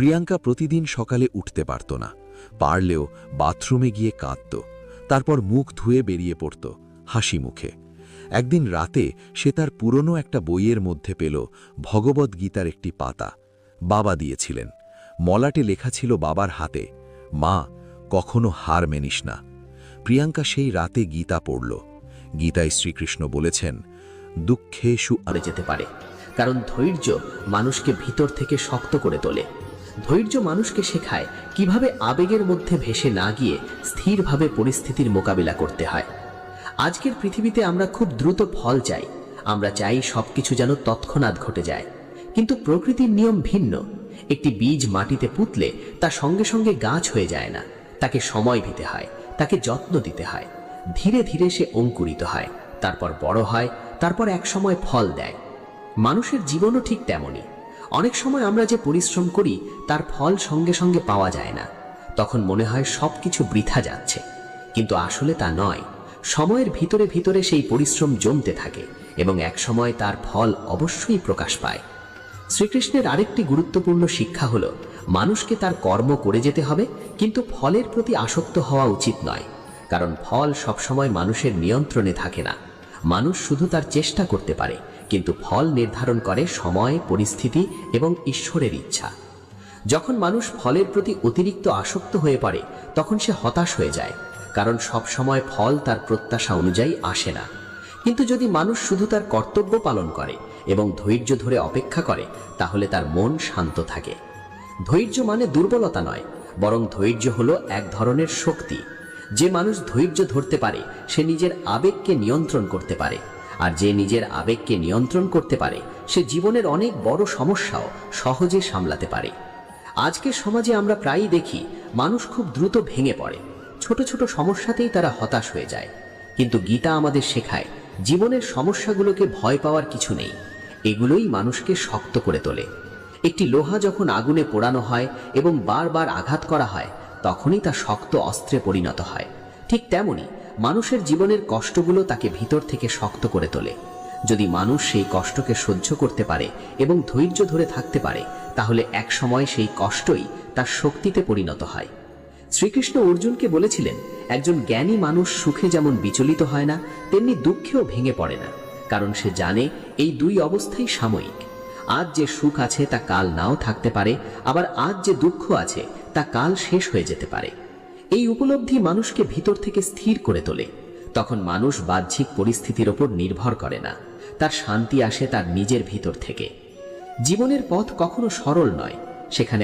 প্রিয়াঙ্কা প্রতিদিন সকালে উঠতে পারত না, পারলেও বাথরুমে গিয়ে কাঁদত, তারপর মুখ ধুয়ে বেরিয়ে পড়ত হাসি মুখে। একদিন রাতে সে তার পুরনো একটা বইয়ের মধ্যে পেল ভগবদ্গীতার একটি পাতা। বাবা দিয়েছিলেন। মলাটে লেখা ছিল বাবার হাতে, মা, কখনো হার মেনিস না। প্রিয়াঙ্কা সেই রাতে গীতা পড়ল। গীতায় শ্রীকৃষ্ণ বলেছেন, দুঃখে আরে যেতে পারে, কারণ ধৈর্য মানুষকে ভিতর থেকে শক্ত করে তোলে। ধৈর্য মানুষকে শেখায় কিভাবে আবেগের মধ্যে ভেসে না গিয়ে স্থিরভাবে পরিস্থিতির মোকাবিলা করতে হয়। আজকের পৃথিবীতে আমরা খুব দ্রুত ফল চাই, আমরা চাই সবকিছু যেন তৎক্ষণাৎ ঘটে যায়, কিন্তু প্রকৃতির নিয়ম ভিন্ন। একটি বীজ মাটিতে পুঁতলে তা সঙ্গে সঙ্গে গাছ হয়ে যায় না, তাকে সময় দিতে হয়, তাকে যত্ন দিতে হয়। ধীরে ধীরে সে অঙ্কুরিত হয়, তারপর বড় হয়, তারপর এক সময় ফল দেয়। মানুষের জীবনও ঠিক তেমনই। অনেক সময় আমরা যে পরিশ্রম করি তার ফল সঙ্গে সঙ্গে পাওয়া যায় না, তখন মনে হয় সবকিছু বৃথা যাচ্ছে, কিন্তু আসলে তা নয়। সময়ের ভিতরে ভিতরে সেই পরিশ্রম জমতে থাকে এবং এক সময় তার ফল অবশ্যই প্রকাশ পায়। শ্রীকৃষ্ণের আরেকটি গুরুত্বপূর্ণ শিক্ষা হলো, মানুষকে তার কর্ম করে যেতে হবে, কিন্তু ফলের প্রতি আসক্ত হওয়া উচিত নয়, কারণ ফল সবসময় মানুষের নিয়ন্ত্রণে থাকে না। মানুষ শুধু তার চেষ্টা করতে পারে, কিন্তু ফল নির্ধারণ করে সময়, পরিস্থিতি এবং ঈশ্বরের ইচ্ছা। যখন মানুষ ফলের প্রতি অতিরিক্ত আসক্ত হয়ে পড়ে তখন সে হতাশ হয়ে যায়, কারণ সব সময় ফল তার প্রত্যাশা অনুযায়ী আসে না। কিন্তু যদি মানুষ শুধু তার কর্তব্য পালন করে এবং ধৈর্য ধরে অপেক্ষা করে, তাহলে তার মন শান্ত থাকে। ধৈর্য মানে দুর্বলতা নয়, বরং ধৈর্য হলো এক ধরনের শক্তি। যে মানুষ ধৈর্য ধরতে পারে সে নিজের আবেগকে নিয়ন্ত্রণ করতে পারে, আর যে নিজের আবেগকে নিয়ন্ত্রণ করতে পারে সে জীবনের অনেক বড় সমস্যাও সহজে সামলাতে পারে। আজকের সমাজে আমরা প্রায়ই দেখি মানুষ খুব দ্রুত ভেঙে পড়ে, ছোট ছোট সমস্যাতেই তারা হতাশ হয়ে যায়। কিন্তু গীতা আমাদের শেখায়, জীবনের সমস্যাগুলোকে ভয় পাওয়ার কিছু নেই, এগুলোই মানুষকে শক্ত করে তোলে। একটি লোহা যখন আগুনে পোড়ানো হয় এবং বারবার আঘাত করা হয়, তখনই তা শক্ত অস্ত্রে পরিণত হয়। ঠিক তেমনি মানুষের জীবনের কষ্টগুলো তাকে ভিতর থেকে শক্ত করে তোলে। যদি মানুষ সেই কষ্টকে সহ্য করতে পারে এবং ধৈর্য ধরে থাকতে পারে, তাহলে এক সময় সেই কষ্টই তার শক্তিতে পরিণত হয়। শ্রীকৃষ্ণ অর্জুনকে বলেছিলেন, একজন জ্ঞানী মানুষ সুখে যেমন বিচলিত হয় না, তেমনি দুঃখেও ভেঙে পড়ে না, কারণ সে জানে এই দুই অবস্থাই সাময়িক। আজ যে সুখ আছে তা কাল নাও থাকতে পারে, আবার আজ যে দুঃখ আছে তা কাল শেষ হয়ে যেতে পারে। এই উপলব্ধি মানুষকে ভিতর থেকে স্থির করে তোলে। তখন মানুষ বাহ্যিক পরিস্থিতির ওপর নির্ভর করে না, তার শান্তি আসে তার নিজের ভিতর থেকে। জীবনের পথ কখনো সরল নয়, সেখানে